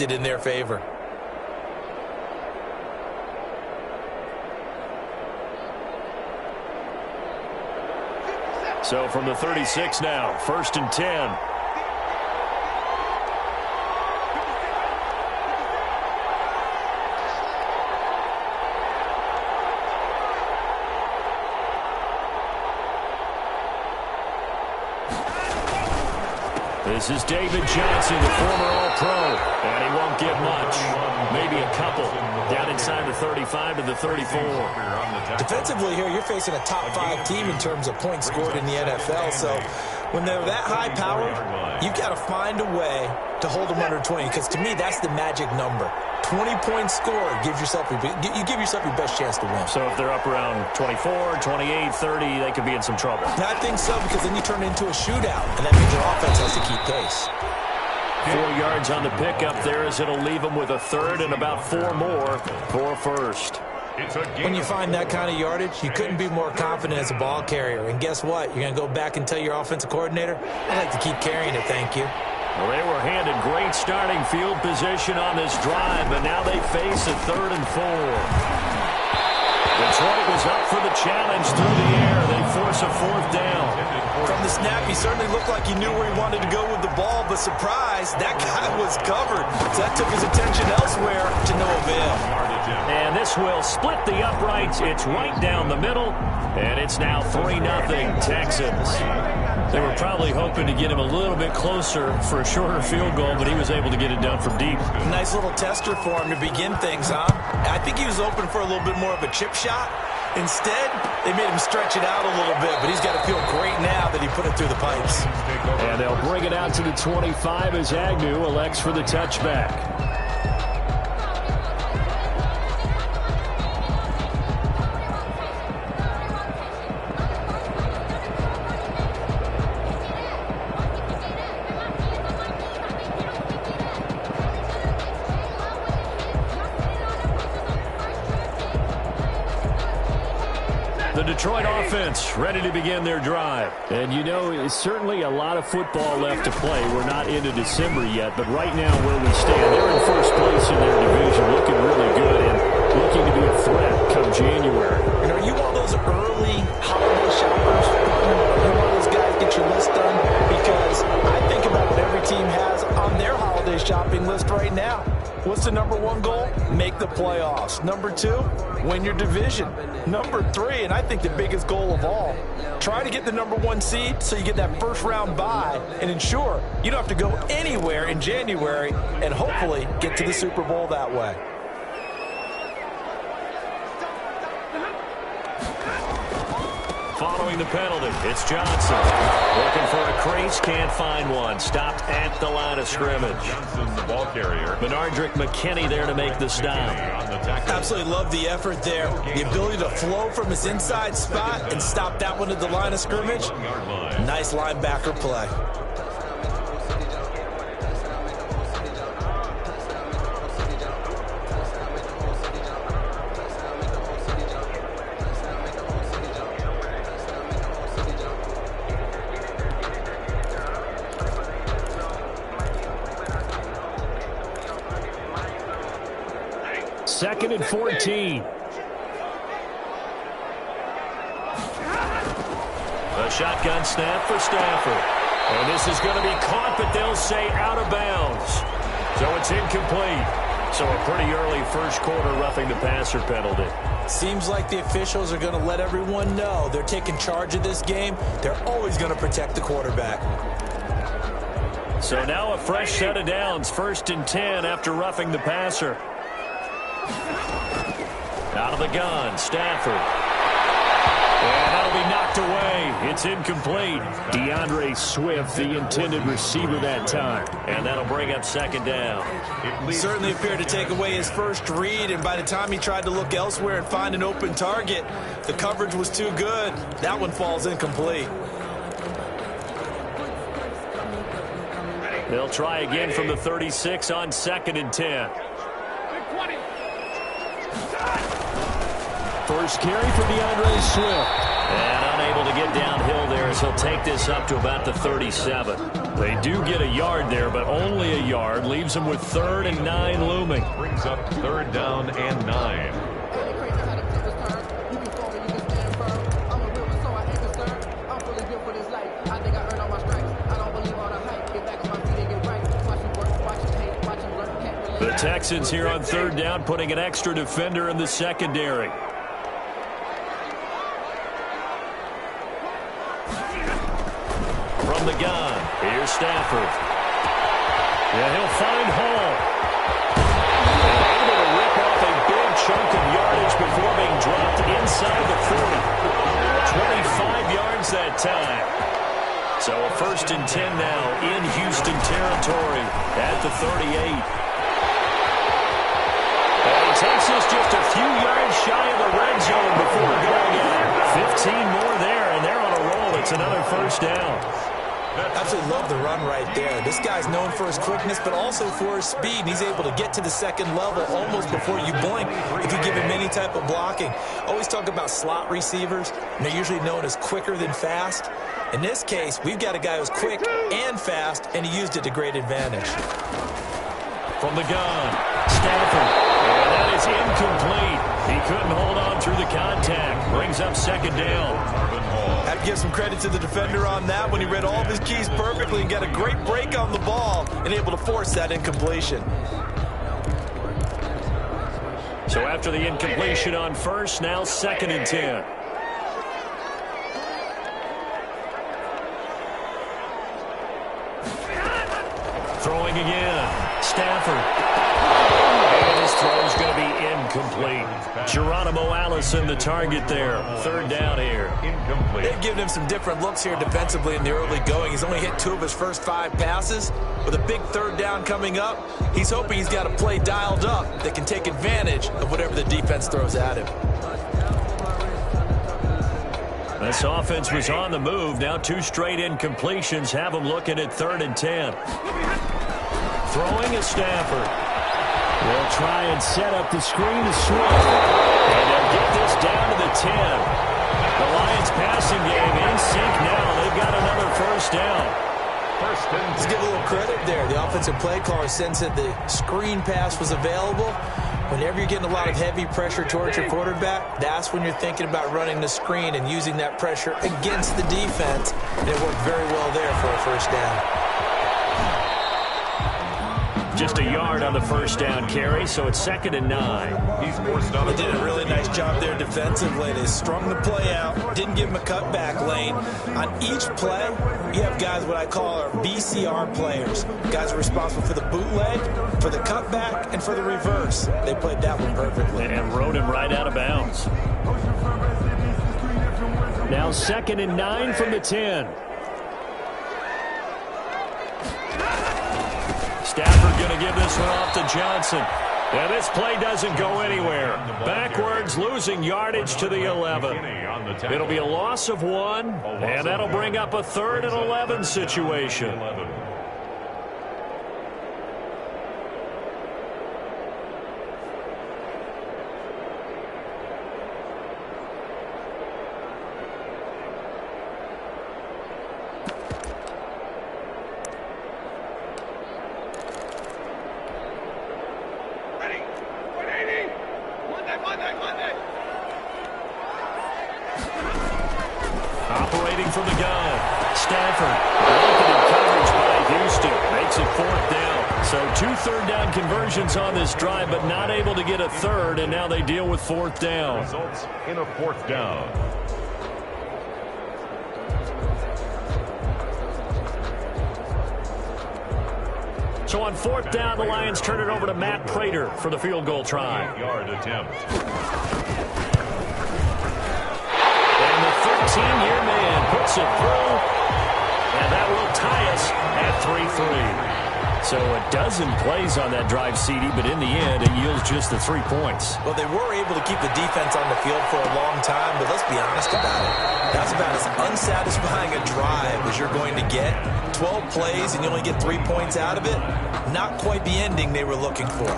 shifted in their favor. So from the 36 now, 1st and 10. This is David Johnson, the former All-Pro, and he won't get much. Maybe a couple. Down inside the 35 to the 34. Defensively here, you're facing a top-5 team in terms of points scored in the NFL, so when they're that high-powered, you've got to find a way to hold them under 20, because to me, that's the magic number. 20-point score, you give yourself your best chance to win. So if they're up around 24, 28, 30, they could be in some trouble. I think so, because then you turn it into a shootout, and that means your offense has to keep pace. 4 yards on the pickup there as it'll leave them with a third and about 4 more for a first. When you find that kind of yardage, you couldn't be more confident as a ball carrier. And guess what? You're going to go back and tell your offensive coordinator, I'd like to keep carrying it, thank you. Well, they were handed great starting field position on this drive, but now they face a 3rd and 4. Detroit was up for the challenge through the air. They force a 4th down. From the snap, he certainly looked like he knew where he wanted to go with the ball, but surprise, that guy was covered. So that took his attention elsewhere to no avail. And this will split the uprights. It's right down the middle, and it's now 3-0 Texans. They were probably hoping to get him a little bit closer for a shorter field goal, but he was able to get it done from deep. Nice little tester for him to begin things, huh? I think he was open for a little bit more of a chip shot. Instead, they made him stretch it out a little bit, but he's got to feel great now that he put it through the pipes. And they'll bring it out to the 25 as Agnew elects for the touchback. The Detroit offense ready to begin their drive. And you know, it's certainly a lot of football left to play. We're not into December yet, but right now where we stand, they're in first place in their division, looking really good and looking to be a threat come January. And are you one of those early holiday shoppers? Are you one of those guys get your list done? Because I think about what every team has on their holiday shopping list right now. What's the #1 goal? Make the playoffs. #2, win your division. #3, and I think the biggest goal of all, try to get the #1 seed so you get that first-round bye and ensure you don't have to go anywhere in January and hopefully get to the Super Bowl that way. Following the penalty, it's Johnson. Looking for a crease, can't find one. Stopped at the line of scrimmage. Johnson, the ball carrier. Bernardrick McKinney there to make the stop. Absolutely love the effort there. The ability to flow from his inside spot and stop that one at the line of scrimmage. Nice linebacker play. Second and 14. A shotgun snap for Stafford. And this is going to be caught, but they'll say out of bounds. So it's incomplete. So a pretty early first quarter roughing the passer penalty. Seems like the officials are going to let everyone know they're taking charge of this game. They're always going to protect the quarterback. So now a fresh set of downs. 1st and 10 after roughing the passer. Out of the gun, Stafford. And that'll be knocked away. It's incomplete. DeAndre Swift, the intended receiver that time. And that'll bring up 2nd down. He certainly appeared to take away his first read, and by the time he tried to look elsewhere and find an open target, the coverage was too good. That one falls incomplete. They'll try again from the 36 on 2nd and 10. First carry for DeAndre Swift. And unable to get downhill there there as he'll take this up to about the 37. They do get a yard there, but only a yard. Leaves them with 3rd and 9 looming. Brings up 3rd down and 9. The Texans here on 3rd down, putting an extra defender in the secondary. From the gun, here's Stafford. Yeah, he'll find Hall. And able to rip off a big chunk of yardage before being dropped inside the 40. 25 yards that time. So a 1st and 10 now in Houston territory at the 38. And he takes us just a few yards shy of the red zone before going out. 15 more there, and they're on a roll. It's another 1st down. Absolutely love the run right there. This guy's known for his quickness, but also for his speed. And he's able to get to the 2nd level almost before you blink if you give him any type of blocking. Always talk about slot receivers, and they're usually known as quicker than fast. In this case, we've got a guy who's quick and fast, and he used it to great advantage. From the gun, Stafford. And that is incomplete. He couldn't hold on through the contact. Brings up 2nd down. Have to give some credit to the defender on that when he read all of his keys perfectly and got a great break on the ball and able to force that incompletion. So after the incompletion on 1st, now 2nd and 10. Throwing again. Stafford. And his throw's going to be incomplete. Geronimo Allison, the target there. 3rd down here. Incomplete. They've given him some different looks here defensively in the early going. He's only hit 2 of his first 5 passes. With a big 3rd down coming up, he's hoping he's got a play dialed up that can take advantage of whatever the defense throws at him. This offense was on the move. Now 2 straight incompletions have them looking at 3rd and 10. Throwing is Stafford. They'll try and set up the screen to Swift. And they'll get this down to the 10. The Lions passing game in sync now. They've got another 1st down. Let's give a little credit there. The offensive play caller sensed that the screen pass was available. Whenever you're getting a lot of heavy pressure towards your quarterback, that's when you're thinking about running the screen and using that pressure against the defense. And it worked very well there for a 1st down. Just a yard on the 1st down carry, so it's 2nd and 9. He's forced on. They did a really nice job there defensively. They strung the play out, didn't give him a cutback lane. On each play, you have guys what I call our BCR players. Guys are responsible for the bootleg, for the cutback, and for the reverse. They played that one perfectly. And rode him right out of bounds. Now 2nd and 9 from the 10. Stafford going to give this one off to Johnson. And this play doesn't go anywhere. Backwards, losing yardage to the 11. It'll be a loss of 1, and that'll bring up a 3rd and 11 situation. Operating from the gun, Stafford. Blanketed coverage by Houston. Makes it 4th down. So 2 third down conversions on this drive, but not able to get a 3rd, and now they deal with 4th down. Results in a 4th down. So on 4th down, the Lions turn it over to Matt Prater for the field goal try. 8-yard attempt. And the 13-year man puts it through, and that will tie us at 3-3. So a dozen plays on that drive, CD, but in the end, it yields just the 3 points. Well, they were able to keep the defense on the field for a long time, but let's be honest about it. That's about as unsatisfying a drive as you're going to get. 12 plays and you only get 3 points out of it. Not quite the ending they were looking for.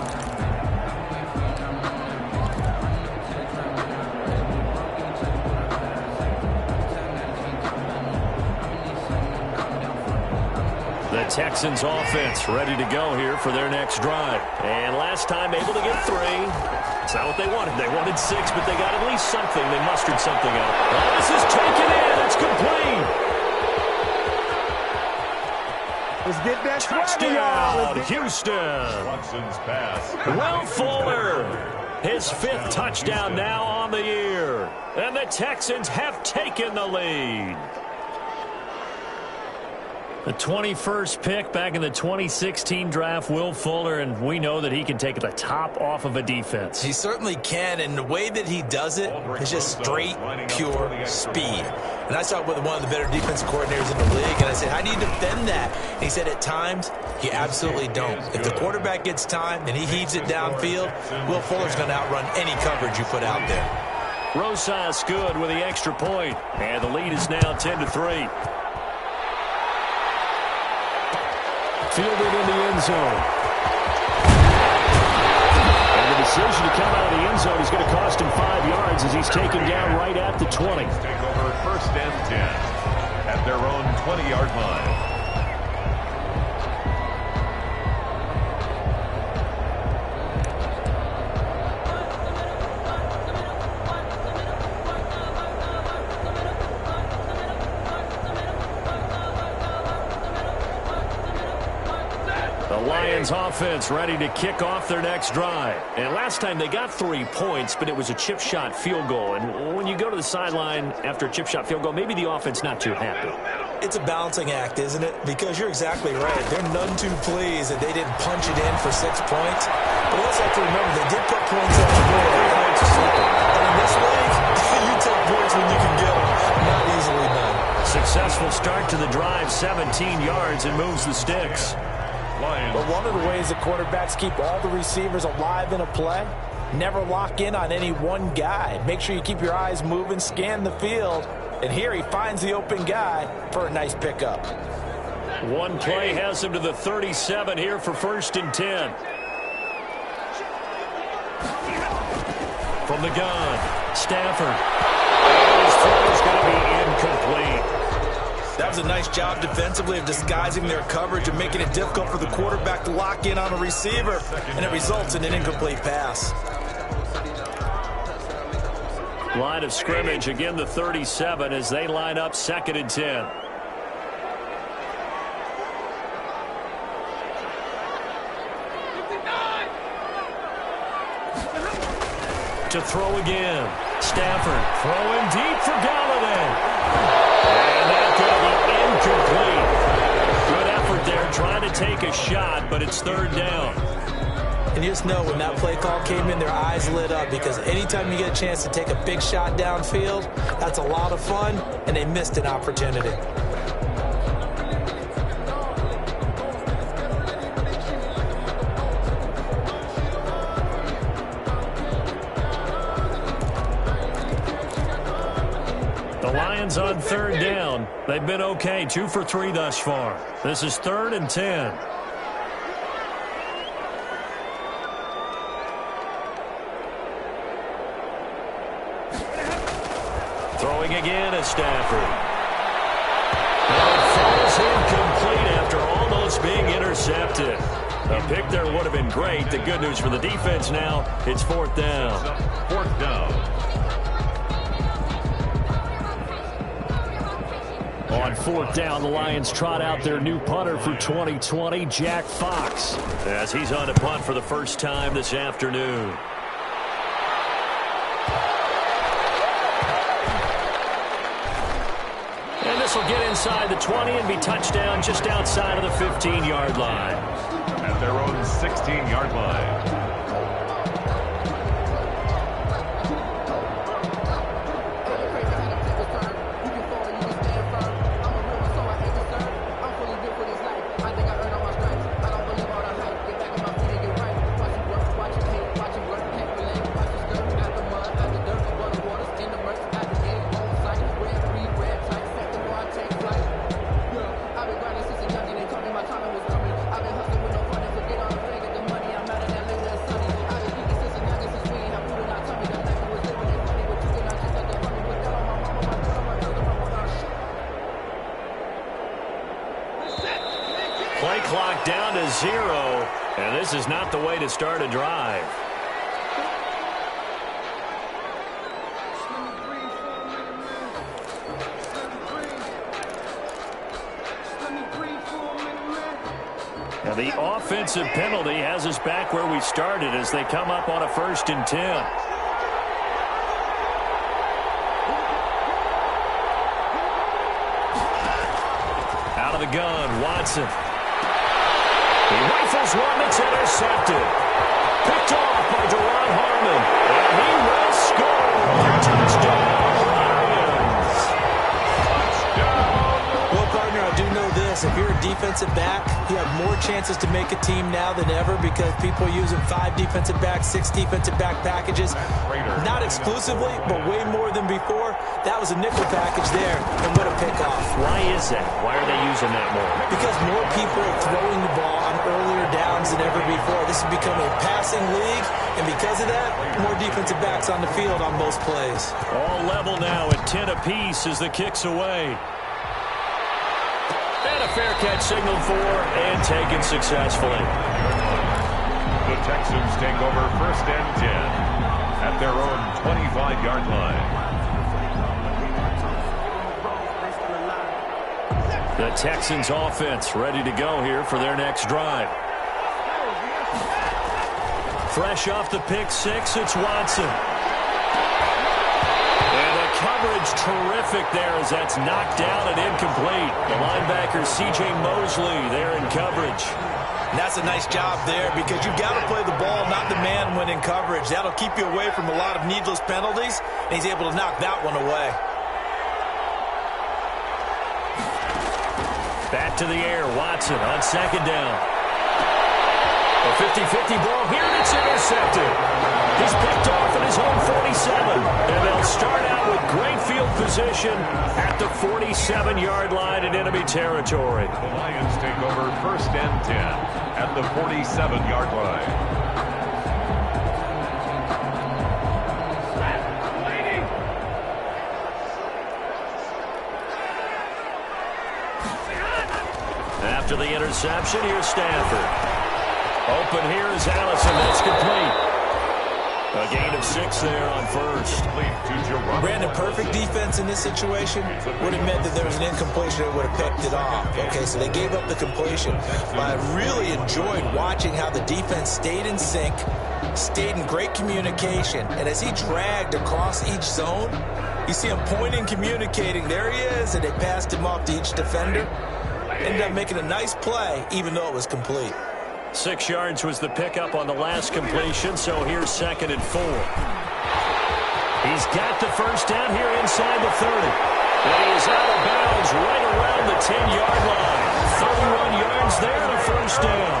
Texans offense ready to go here for their next drive. And last time able to get 3. It's not what they wanted. They wanted 6, but they got at least something. They mustered something out. Oh, this is taken in. It's complete. Let's get that touchdown, Houston. Watson's pass. Will Fuller, his 5th touchdown now on the year. And the Texans have taken the lead. The 21st pick back in the 2016 draft, Will Fuller, and we know that he can take the top off of a defense. He certainly can, and the way that he does it is just straight, pure speed. And I talked with one of the better defensive coordinators in the league, and I said, how do you defend that? And he said, at times, you absolutely don't. If the quarterback gets time and he heaves it downfield, Will Fuller's going to outrun any coverage you put out there. Rosas good with the extra point, and the lead is now 10-3. Fielded in the end zone. And the decision to come out of the end zone is going to cost him 5 yards as he's taken down right at the 20. Take over 1st and 10 at their own 20-yard line. Lions offense ready to kick off their next drive. And last time they got 3 points, but it was a chip shot field goal. And when you go to the sideline after a chip shot field goal, maybe the offense not too happy. It's a balancing act, isn't it? Because you're exactly right. They're none too pleased that they didn't punch it in for 6 points. But let's have to remember, they did put points on the board. And in this league, you take points when you can get them. Not easily done. Successful start to the drive, 17 yards, and moves the sticks. But one of the ways that quarterbacks keep all the receivers alive in a play, never lock in on any one guy. Make sure you keep your eyes moving, scan the field. And here he finds the open guy for a nice pickup. One play has him to the 37 here for 1st and 10. From the gun, Stafford. His throw is going to be incomplete. That was a nice job defensively of disguising their coverage and making it difficult for the quarterback to lock in on a receiver, and it results in an incomplete pass. Line of scrimmage, again the 37 as they line up 2nd and 10. To throw again. Stafford throwing deep for Galladay. And that's going to be incomplete. Good effort there, trying to take a shot, but it's 3rd down. And you just know when that play call came in, their eyes lit up, because anytime you get a chance to take a big shot downfield, that's a lot of fun, and they missed an opportunity. The Lions on 3rd down. They've been okay, 2 for 3 thus far. This is 3rd and 10. Throwing again at Stafford. And it falls incomplete after almost being intercepted. A pick there would have been great. The good news for the defense now, it's 4th down. 4th down. On 4th down, the Lions trot out their new punter for 2020, Jack Fox, as he's on to punt for the first time this afternoon. And this will get inside the 20 and be touchdown just outside of the 15-yard line. At their own 16-yard line. 0, and this is not the way to start a drive. Now the offensive penalty has us back where we started as they come up on a 1st and 10. Out of the gun, Watson. He rifles one that's intercepted. Picked off by Deron Harmon. And he will score. Touchdown, Lions. Well, partner, I do know this. If you're a defensive back, you have more chances to make a team now than ever because people are using 5 defensive backs, 6 defensive back packages. Not exclusively, but way more than before. That was a nickel package there, and what a pickoff. Why is that? Why are they using that more? Because more people are throwing the ball on earlier downs than ever before. This has become a passing league, and because of that, more defensive backs on the field on most plays. All level now at 10 apiece as the kick's away. And a fair catch signaled for and taken successfully. The Texans take over 1st and 10 at their own 25-yard line. The Texans offense ready to go here for their next drive. Fresh off the pick 6, it's Watson. And the coverage terrific there as that's knocked down and incomplete. The linebacker C.J. Mosley there in coverage. And that's a nice job there because you've got to play the ball, not the man when in coverage. That'll keep you away from a lot of needless penalties, and he's able to knock that one away. Back to the air, Watson on 2nd down. A 50-50 ball here, and it's intercepted. He's picked off at his own 47. And they'll start out with great field position at the 47-yard line in enemy territory. The Lions take over 1st and 10 at the 47-yard line. After the interception, here's Stafford. Open here is Allison. That's complete. A gain of 6 there on 1st. Brandon, perfect defense in this situation would have meant that there was an incompletion that would have picked it off. Okay, so they gave up the completion. But I really enjoyed watching how the defense stayed in sync, stayed in great communication. And as he dragged across each zone, you see him pointing, communicating. There he is, and they passed him off to each defender. Ended up making a nice play, even though it was complete. 6 yards was the pickup on the last completion, so here's 2nd and 4. He's got the 1st down here inside the 30. And he is out of bounds right around the 10-yard line. 31 yards there and a 1st down.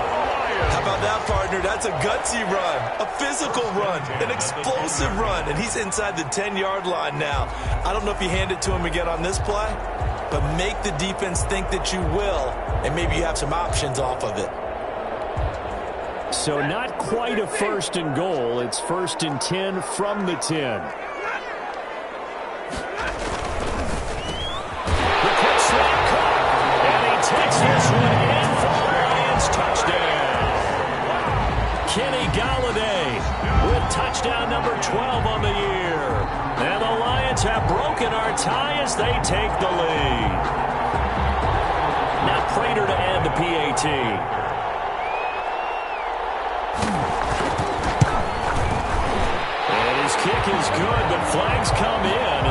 How about that, partner? That's a gutsy run, a physical run, an explosive run, and he's inside the 10-yard line now. I don't know if you hand it to him again on this play, but make the defense think that you will, and maybe you have some options off of it. So not quite a 1st and goal. It's 1st and 10 from the 10. The quick slap cut, and he takes this one in for the Lions touchdown. Kenny Galladay with touchdown number 12 on the year. And the Lions have broken our tie as they take the lead. Now Prater to add the PAT. Kick is good, but flags come in.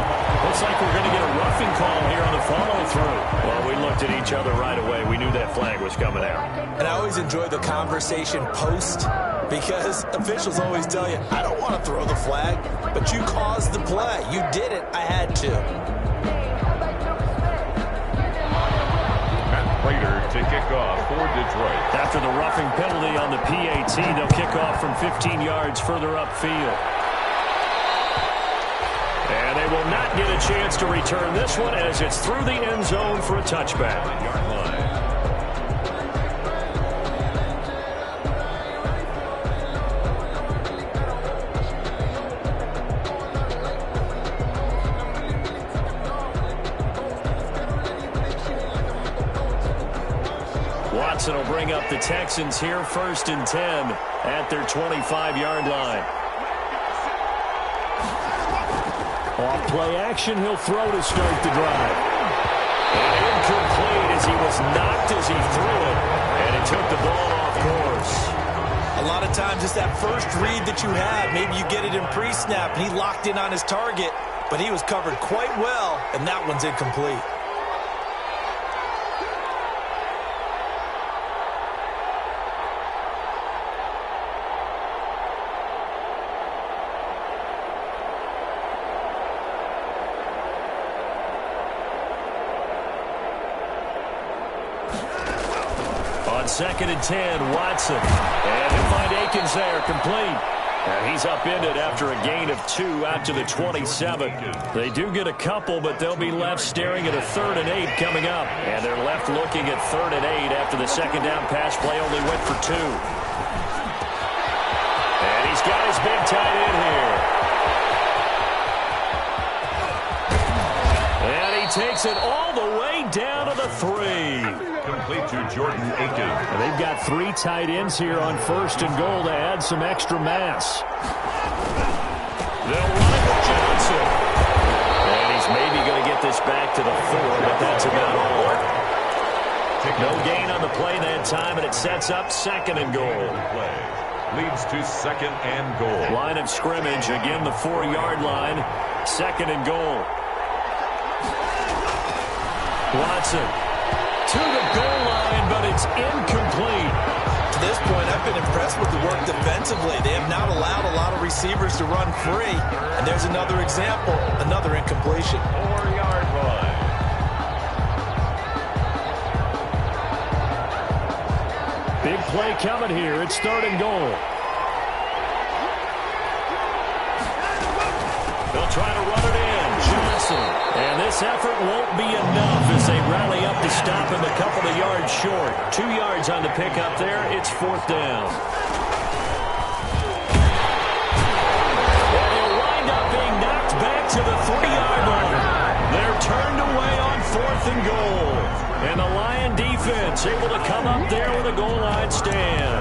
Looks like we're going to get a roughing call here on the follow-through. Well, we looked at each other right away. We knew that flag was coming out. And I always enjoy the conversation post because officials always tell you, I don't want to throw the flag, but you caused the play. You did it. I had to. Prater to kick off for Detroit. After the roughing penalty on the PAT, they'll kick off from 15 yards further upfield. And they will not get a chance to return this one as it's through the end zone for a touchback. Watson will bring up the Texans here 1st and 10 at their 25-yard line. Off play action, he'll throw to start the drive. And incomplete as he was knocked as he threw it, and it took the ball off course. A lot of times it's that first read that you have. Maybe you get it in pre-snap, and he locked in on his target, but he was covered quite well, and that one's incomplete. On 2nd and 10, Watson. And he'll find Akins there, complete. And he's upended after a gain of 2 out to the 27. They do get a couple, but they'll be left staring at a 3rd and 8 coming up. And they're left looking at 3rd and 8 after the second down pass play only went for 2. And he's got his big tight end here. And he takes it all the way down to the 3. Complete to Jordan Akins. They've got 3 tight ends here on 1st and goal to add some extra mass. They'll run it with Johnson. And he's maybe going to get this back to the 4, but that's about all. No gain on the play that time, and it sets up 2nd and goal. Leads to 2nd and goal. Line of scrimmage, again the 4-yard line. 2nd and goal. Watson. To the goal line, but it's incomplete. To this point, I've been impressed with the work defensively. They have not allowed a lot of receivers to run free. And there's another example, another incompletion. 4-yard line. Big play coming here. It's 3rd and goal. They'll try to run it in. Johnson. And this effort won't be enough as they rally up to stop him a couple of yards short. 2 yards on the pickup there. It's 4th down. And he'll wind up being knocked back to the 3-yard line. They're turned away on 4th and goal. And the Lion defense able to come up there with a goal line stand.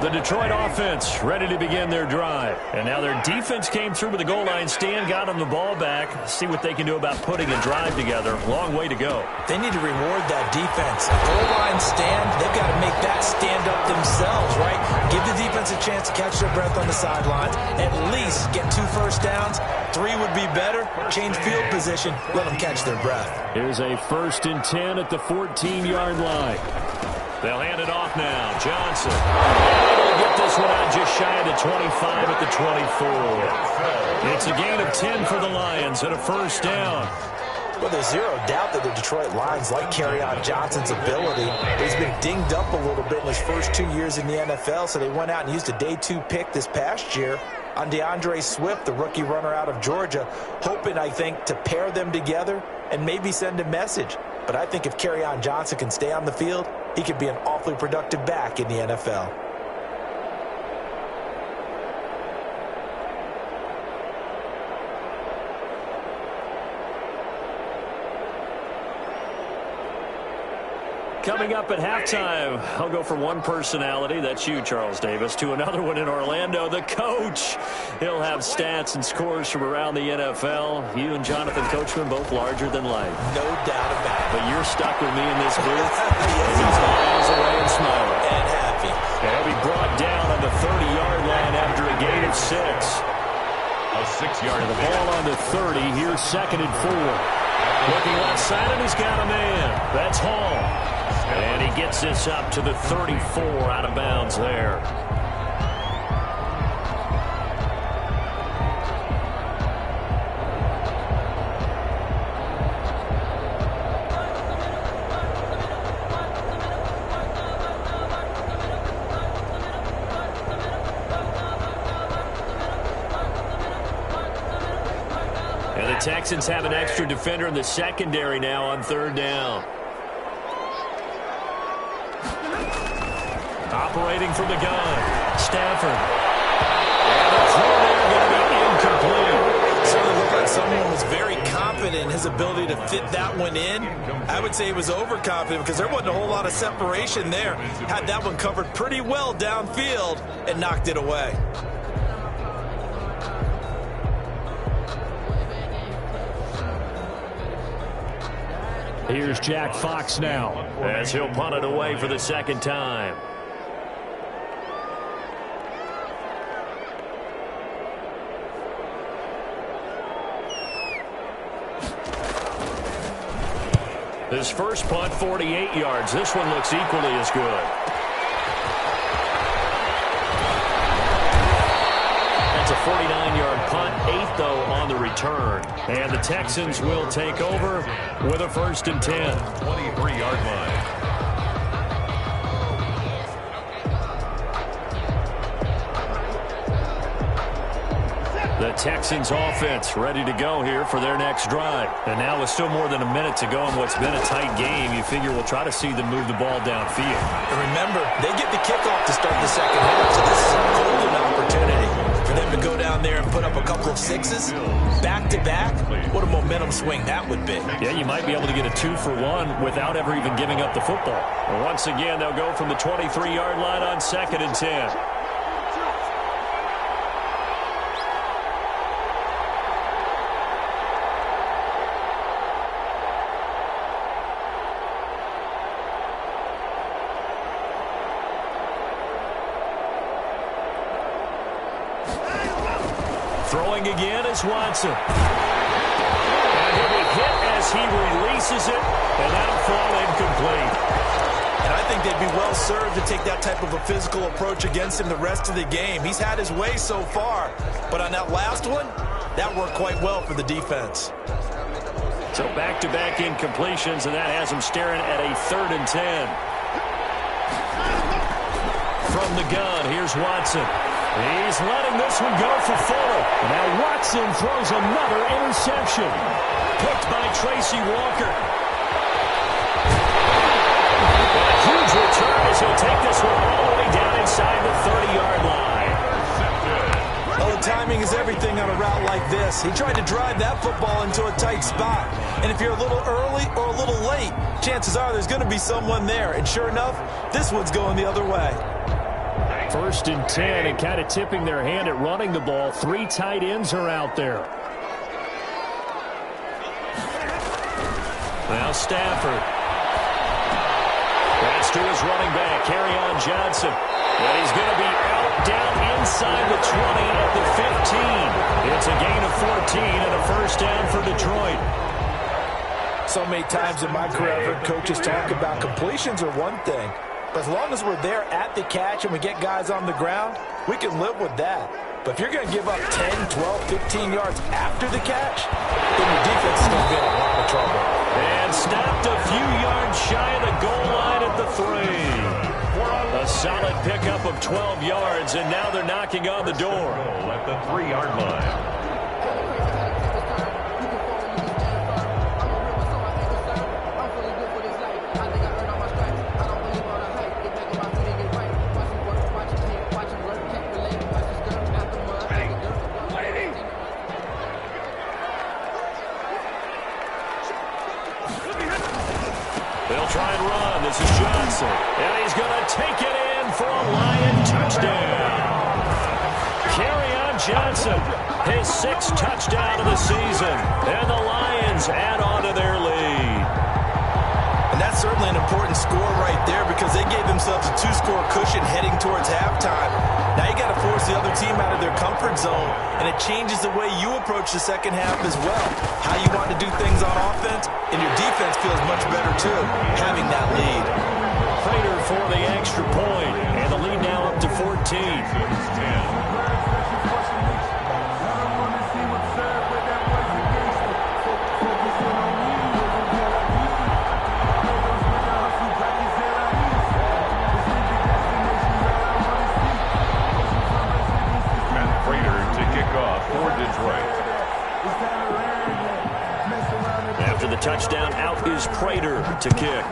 The Detroit offense ready to begin their drive. And now their defense came through with a goal line stand, got them the ball back. See what they can do about putting a drive together. Long way to go. They need to reward that defense. A goal line stand, they've got to make that stand up themselves, right? Give the defense a chance to catch their breath on the sidelines. At least get 2 first downs. 3 would be better. Change field position. Let them catch their breath. Here's a 1st and 10 at the 14-yard line. They'll hand it off now. Johnson. Able to get this one out just shy of the 25 at the 24. It's a gain of 10 for the Lions and a 1st down. Well, there's zero doubt that the Detroit Lions like Kerryon Johnson's ability. He's been dinged up a little bit in his first 2 years in the NFL, so they went out and used a day 2 pick this past year on DeAndre Swift, the rookie runner out of Georgia, hoping, I think, to pair them together and maybe send a message. But I think if Kerryon Johnson can stay on the field, he could be an awfully productive back in the NFL. Coming up at halftime, I'll go from one personality, that's you, Charles Davis, to another one in Orlando, the coach. He'll have stats and scores from around the NFL. You and Jonathan Coachman both larger than life. No doubt about it. But you're stuck with me in this booth. Yes, he's miles away and smiling. And happy. And he'll be brought down on the 30-yard line after a gain of 6. A 6-yard The ball on the 30. Here's 2nd and 4. Looking left side, and he's got a man. That's Hall. And he gets this up to the 34 out of bounds there. And the Texans have an extra defender in the secondary now on 3rd down. Operating from the gun, Stafford. And the throw there going to be incomplete. Certainly looked like someone was very confident confident in his ability to fit that one in. I would say he was overconfident because there wasn't a whole lot of separation there. Had that one covered pretty well downfield and knocked it away. Here's Jack Fox now, as he'll punt it away for the second time. His first punt, 48 yards. This one looks equally as good. That's a 49-yard punt, 8 though on the return. And the Texans will take over with a 1st and 10. 23-yard line. The Texans offense ready to go here for their next drive. And now with still more than a minute to go in what's been a tight game, you figure we'll try to see them move the ball downfield. And remember, they get the kickoff to start the second half, so this is a golden opportunity for them to go down there and put up a couple of sixes back-to-back. What a momentum swing that would be. Yeah, you might be able to get a 2-for-1 without ever even giving up the football. And once again, they'll go from the 23-yard line on 2nd and 10. Throwing again is Watson. And he'll be hit as he releases it, and that'll fall incomplete. And I think they'd be well served to take that type of a physical approach against him the rest of the game. He's had his way so far, but on that last one, that worked quite well for the defense. So back-to-back incompletions, and that has him staring at a 3rd and 10. From the gun, here's Watson. He's letting this one go for Fuller. Now Watson throws another interception. Picked by Tracy Walker. A huge return as he'll take this one all the way down inside the 30-yard line. Oh, timing is everything on a route like this. He tried to drive that football into a tight spot. And if you're a little early or a little late, chances are there's going to be someone there. And sure enough, this one's going the other way. 1st and 10, and kind of tipping their hand at running the ball. 3 tight ends are out there. Now Stafford. That's to his running back, Kerryon Johnson. And he's going to be out down inside the 20 at the 15. It's a gain of 14 and a 1st down for Detroit. So many times in my career, I've heard coaches talk about completions are one thing. But as long as we're there at the catch and we get guys on the ground, we can live with that. But if you're going to give up 10, 12, 15 yards after the catch, then your defense is going to be in a lot of trouble. And stopped a few yards shy of the goal line at the 3. A solid pickup of 12 yards, and now they're knocking on the door. At the 3-yard line. They'll try and run. This is Johnson. And he's going to take it in for a Lion touchdown. Kerryon Johnson, his 6th touchdown of the season. And the Lions add on to their lead. And that's certainly an important score right there because they gave themselves a 2-score cushion heading towards halftime. Now you got to force the other team out of their comfort zone, and it changes the way you approach the second half as well. How you want to do things on offense, and your defense feels much better too, having that lead. Prater for the extra point, and the lead now up to 14. After the touchdown, out is Prater to kick.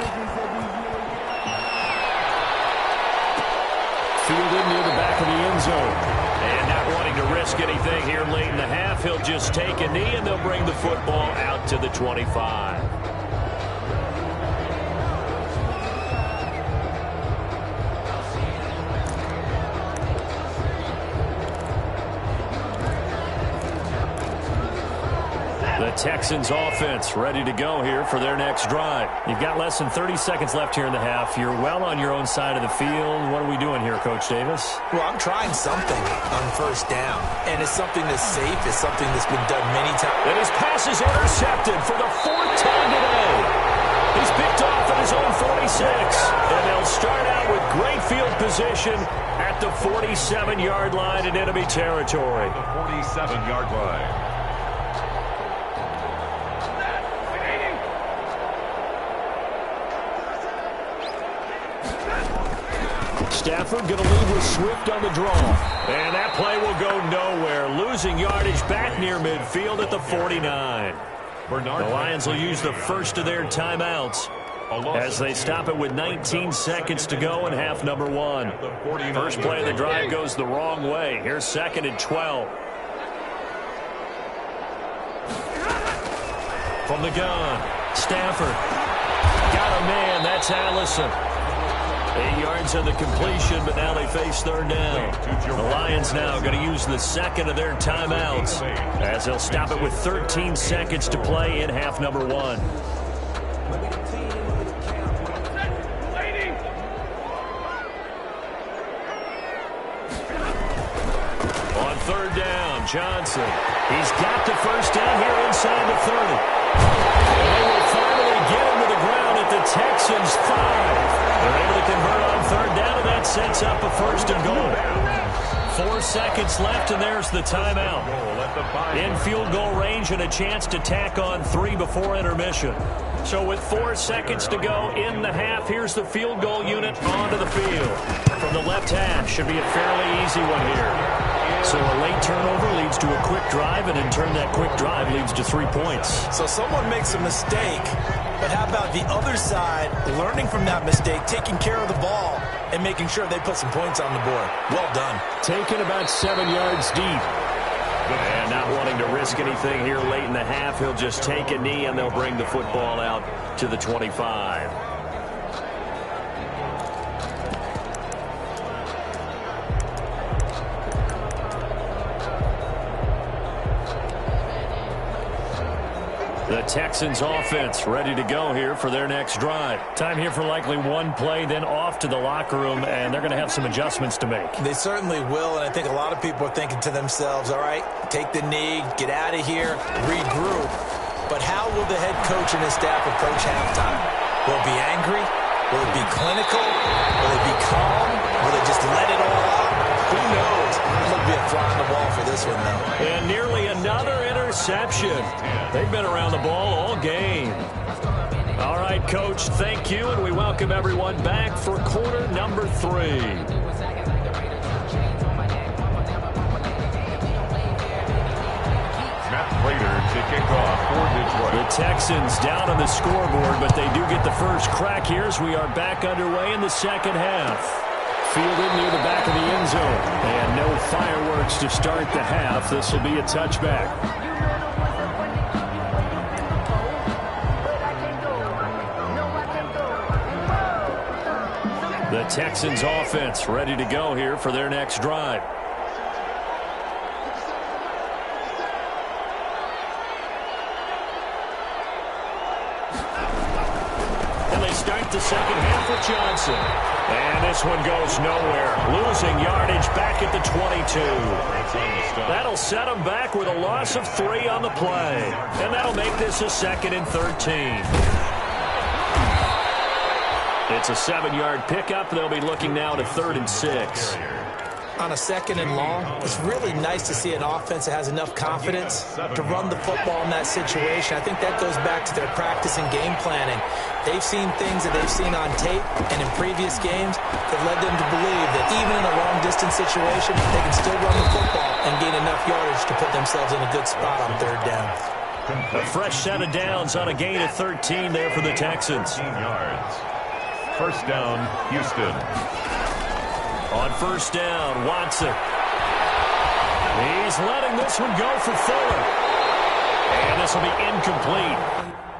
Fielded near the back of the end zone. And not wanting to risk risk anything here late in the half. He'll just take a knee, and they'll bring the football out to the 25. The Texans offense ready to go here for their next drive. You've got less than 30 seconds left here in the half. You're well on your own side of the field. What are we doing here, Coach Davis? Well, I'm trying something on first down, and it's something that's safe. It's something that's been done many times. And his pass is intercepted for the 4th time today. He's picked off at his own 46, and they'll start out with great field position at the 47-yard line in enemy territory. The 47-yard line. Stafford going to lead with Swift on the draw. And that play will go nowhere. Losing yardage back near midfield at the 49. The Lions will use the first of their timeouts as they stop it with 19 seconds to go in half number 1. First play of the drive goes the wrong way. Here's 2nd and 12. From the gun, Stafford. Got a man. That's Allison. 8 yards on the completion, but now they face 3rd down. The Lions now going to use the 2nd of their timeouts as they'll stop it with 13 seconds to play in half number 1. On 3rd down, Johnson. He's got the first down here inside the 30. And they will finally get him to the ground at the Texans' 5. They're able to convert on 3rd down, and that sets up a 1st and goal. 4 seconds left, and there's the timeout. In field goal range and a chance to tack on 3 before intermission. So with 4 seconds to go in the half, here's the field goal unit onto the field. From the left hash, should be a fairly easy one here. So a late turnover leads to a quick drive, and in turn that quick drive leads to 3 points. So someone makes a mistake, but how about the other side learning from that mistake, taking care of the ball, and making sure they put some points on the board? Well done. Taken about 7 yards deep. And not wanting to risk anything here late in the half, he'll just take a knee, and they'll bring the football out to the 25. The Texans offense ready to go here for their next drive. Time here for likely one play, then off to the locker room, and they're going to have some adjustments to make. They certainly will, and I think a lot of people are thinking to themselves, all right, take the knee, get out of here, regroup. But how will the head coach and his staff approach halftime? Will it be angry? Will it be clinical? Will it be calm? Will it just let it all out? Who knows? It'll be a fly on the wall for this one, though. And nearly another interception. They've been around the ball all game. All right, Coach, thank you, and we welcome everyone back for quarter number 3. To kick off for Detroit. The Texans down on the scoreboard, but they do get the first crack here as we are back underway in the second half. Fielded near the back of the end zone. And no fireworks to start the half. This will be a touchback. The Texans offense ready to go here for their next drive. The second half with Johnson. And this one goes nowhere. Losing yardage back at the 22. That'll set them back with a loss of 3 on the play. And that'll make this a 2nd and 13. It's a 7-yard pickup. They'll be looking now to 3rd and 6. On a 2nd and long, it's really nice to see an offense that has enough confidence to run the football in that situation. I think that goes back to their practice and game planning. They've seen things that they've seen on tape and in previous games that led them to believe that even in a long-distance situation, they can still run the football and gain enough yardage to put themselves in a good spot on 3rd down. A fresh set of downs on a gain of 13 there for the Texans. 13 yards. First down, Houston. On first down, Watson. He's letting this one go for Fuller. And this will be incomplete.